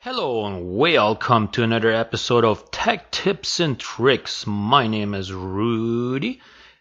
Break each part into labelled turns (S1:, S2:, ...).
S1: Hello and welcome to another episode of Tech Tips and Tricks. My name is Rudy.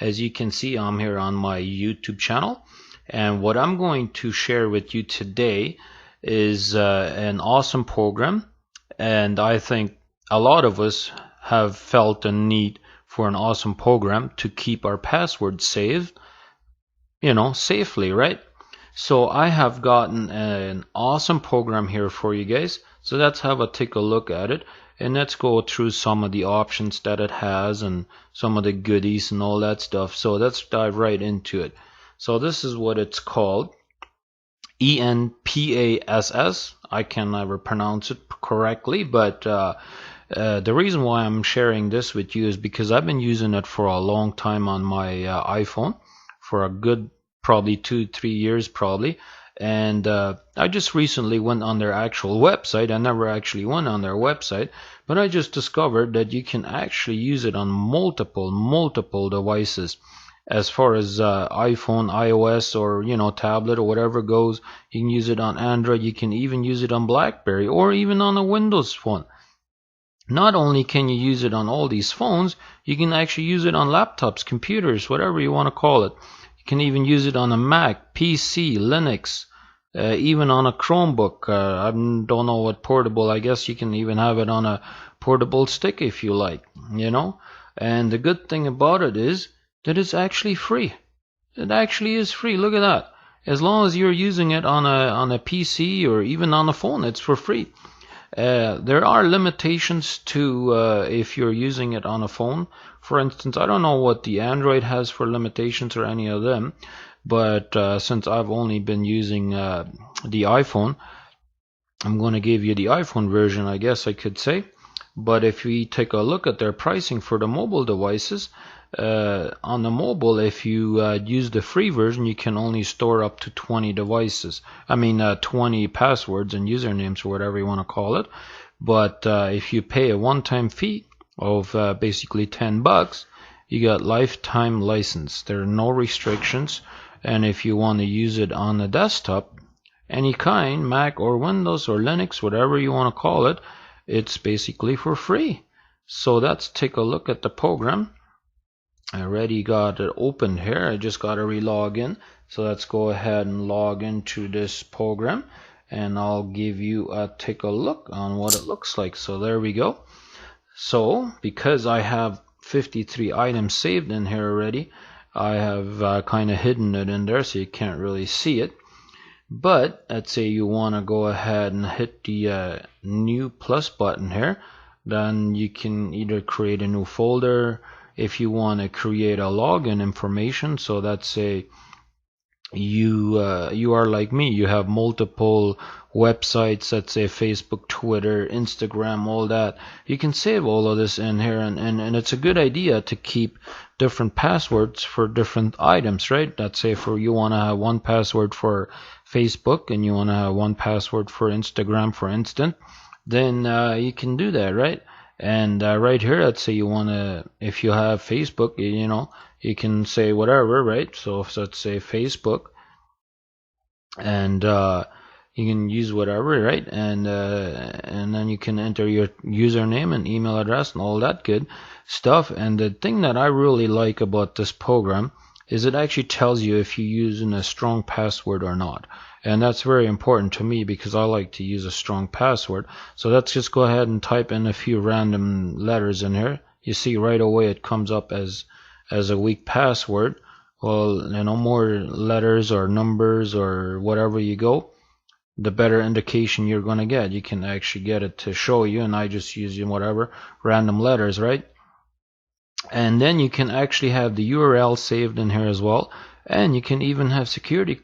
S1: As you can see, I'm here on my YouTube channel, and what I'm going to share with you today is an awesome program, and I think a lot of us have felt a need for an awesome program to keep our passwords saved, safely, right? So I have gotten an awesome program here for you guys. So let's take a look at it, and let's go through some of the options that it has and some of the goodies and all that stuff. So let's dive right into it. So this is what it's called, Enpass. I can never pronounce it correctly, but the reason why I'm sharing this with you is because I've been using it for a long time on my iPhone, for a good probably 2-3 years probably. And I just recently went on their actual website. I never actually went on their website, but I just discovered that you can actually use it on multiple devices. As far as iPhone, iOS, or tablet or whatever goes, you can use it on Android. You can even use it on BlackBerry or even on a Windows phone. Not only can you use it on all these phones, you can actually use it on laptops, computers, whatever you want to call it. You can even use it on a Mac, PC, Linux, even on a Chromebook. I don't know what portable. I guess you can even have it on a portable stick if you like, And the good thing about it is that it's actually free. It actually is free. Look at that. As long as you're using it on a PC or even on a phone, it's for free. There are limitations to if you're using it on a phone. For instance, I don't know what the Android has for limitations or any of them, but since I've only been using the iPhone, I'm going to give you the iPhone version, I guess I could say. But if we take a look at their pricing for the mobile devices, on the mobile, if you use the free version, you can only store up to 20 devices. 20 passwords and usernames or whatever you want to call it. But if you pay a one-time fee of basically $10, you got lifetime license. There are no restrictions, and if you want to use it on a desktop, any kind, Mac or Windows or Linux, whatever you want to call it, it's basically for free. So let's take a look at the program. I already got it open here. I just got to re-log in. So let's go ahead and log into this program, and I'll give you take a look on what it looks like. So there we go. So because I have 53 items saved in here already, I have kind of hidden it in there so you can't really see it. But let's say you want to go ahead and hit the new plus button here, then you can either create a new folder. If you want to create a login information, so let's say you are like me, you have multiple websites, let's say Facebook, Twitter, Instagram, all that, you can save all of this in here, and it's a good idea to keep different passwords for different items, right? Let's say you want to have one password for Facebook and you want to have one password for Instagram, for instance, then you can do that, right? And right here, let's say you want to, if you have Facebook, you can say whatever, right? So let's say Facebook, and you can use whatever, right? And then you can enter your username and email address and all that good stuff. And the thing that I really like about this program is it actually tells you if you're using a strong password or not. And that's very important to me because I like to use a strong password. So let's just go ahead and type in a few random letters in here. You see right away it comes up as a weak password. Well, more letters or numbers or whatever you go, the better indication you're going to get. You can actually get it to show you, and I just use whatever random letters, right? And then you can actually have the URL saved in here as well. And you can even have security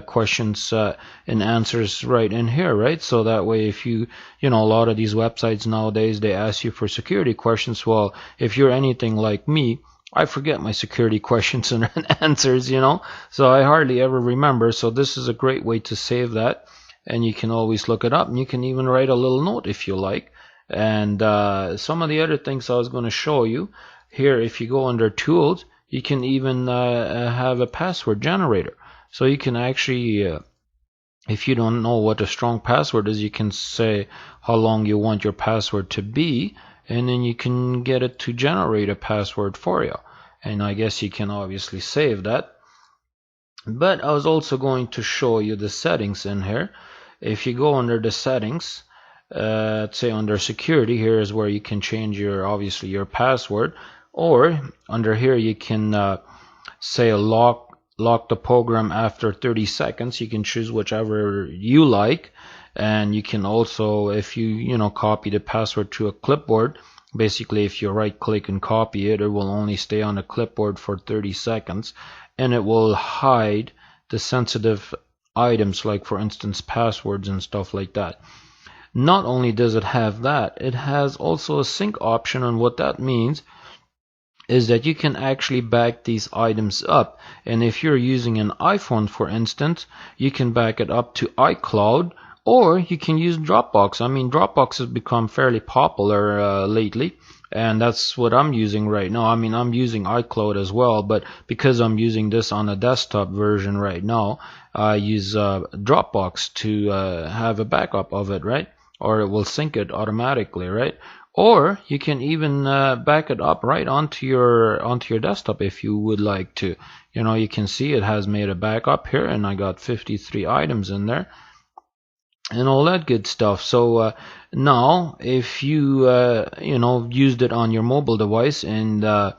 S1: questions and answers right in here, right? So that way, if a lot of these websites nowadays, they ask you for security questions. Well, if you're anything like me, I forget my security questions and answers, so I hardly ever remember. So this is a great way to save that, and you can always look it up, and you can even write a little note if you like. And some of the other things I was going to show you here, if you go under Tools, you can even have a password generator. So you can actually if you don't know what a strong password is, you can say how long you want your password to be, and then you can get it to generate a password for you. And I guess you can obviously save that. But I was also going to show you the settings in here. If you go under the settings, say under security, here is where you can change obviously your password, or under here you can say lock the program after 30 seconds. You can choose whichever you like, and you can also, if you copy the password to a clipboard, basically if you right click and copy it, it will only stay on the clipboard for 30 seconds, and it will hide the sensitive items, like for instance passwords and stuff like that. Not only does it have that, it has also a sync option, and what that means is that you can actually back these items up. And if you're using an iPhone, for instance, you can back it up to iCloud, or you can use Dropbox. I mean, Dropbox has become fairly popular lately, and that's what I'm using right now. I mean, I'm using iCloud as well, but because I'm using this on a desktop version right now, I use Dropbox to have a backup of it, right? Or it will sync it automatically, right? Or you can even back it up right onto your desktop if you would like to. You can see it has made a backup here, and I got 53 items in there and all that good stuff. So now if you used it on your mobile device, and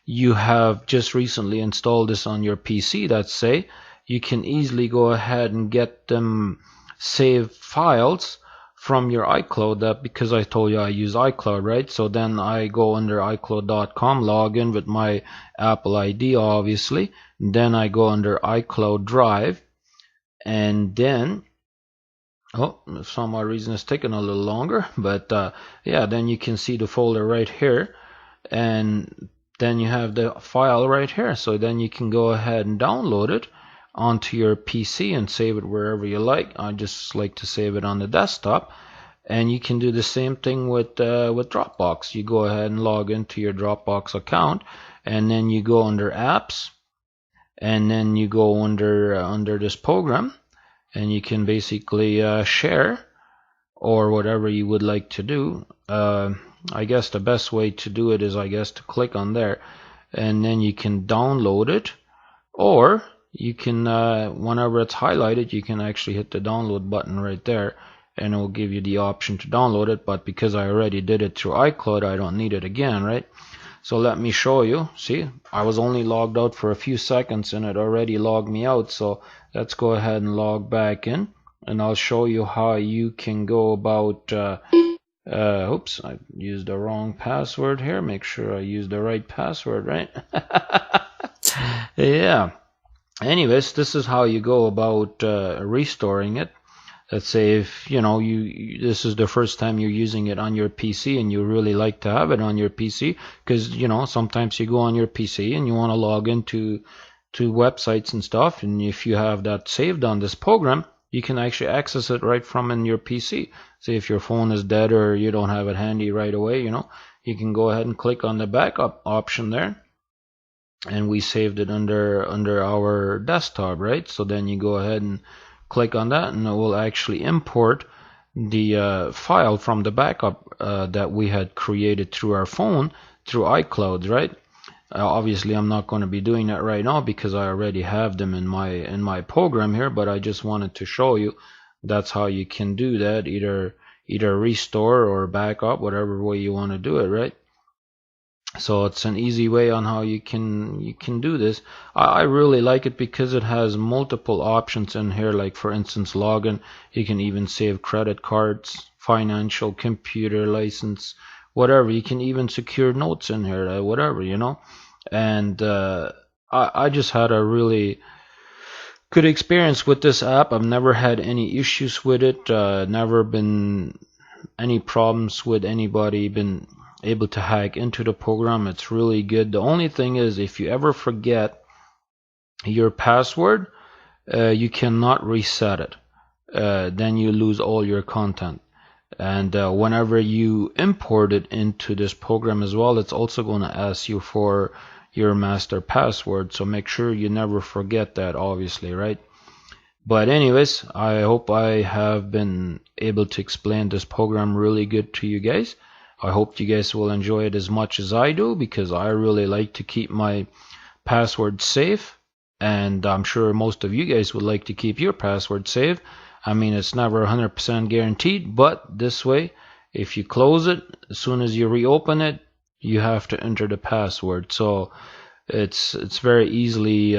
S1: you have just recently installed this on your PC, let's say, you can easily go ahead and get them saved files from your iCloud, because I told you I use iCloud, right? So then I go under iCloud.com, log in with my Apple ID, obviously. Then I go under iCloud Drive, and then for some odd reason it's taking a little longer, but yeah, then you can see the folder right here, and then you have the file right here. So then you can go ahead and download it onto your PC and save it wherever you like. I just like to save it on the desktop. And you can do the same thing with Dropbox. You go ahead and log into your Dropbox account, and then you go under apps, and then you go under this program, and you can basically share or whatever you would like to do. I guess the best way to do it is, I guess, to click on there, and then you can download it, or you can whenever it's highlighted, you can actually hit the download button right there, and it will give you the option to download it. But because I already did it through iCloud, I don't need it again, right? So let me show you. See, I was only logged out for a few seconds and it already logged me out. So let's go ahead and log back in, and I'll show you how you can go about oops, I used the wrong password here. Make sure I use the right password, right? Yeah. Anyways, this is how you go about restoring it. Let's say if this is the first time you're using it on your PC, and you really like to have it on your PC, because sometimes you go on your PC and you want to log into websites and stuff, and if you have that saved on this program, you can actually access it right from in your PC. Say if your phone is dead or you don't have it handy right away, you can go ahead and click on the backup option there, and we saved it under our desktop, right? So then you go ahead and click on that, and it will actually import the file from the backup that we had created through our phone through iCloud, right? Obviously I'm not going to be doing that right now because I already have them in my program here, but I just wanted to show you that's how you can do that, either restore or backup, whatever way you want to do it, right? So it's an easy way on how you can do this. I really like it because it has multiple options in here, like for instance login. You can even save credit cards, financial, computer license, whatever. You can even secure notes in here, whatever, and I just had a really good experience with this app. I've never had any issues with it, never been any problems with anybody been able to hack into the program. It's really good. The only thing is, if you ever forget your password, you cannot reset it. Then you lose all your content. And whenever you import it into this program as well, it's also going to ask you for your master password. So make sure you never forget that, obviously, right? But anyways, I hope I have been able to explain this program really good to you guys. I hope you guys will enjoy it as much as I do, because I really like to keep my password safe, and I'm sure most of you guys would like to keep your password safe. I mean, it's never 100% guaranteed, but this way, if you close it, as soon as you reopen it, you have to enter the password. So it's very easily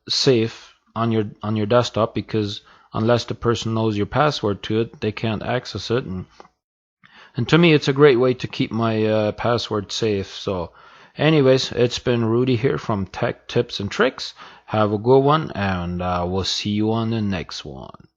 S1: safe on your desktop, because unless the person knows your password to it, they can't access it. And to me, it's a great way to keep my password safe. So anyways, it's been Rudy here from Tech Tips and Tricks. Have a good one, and we'll see you on the next one.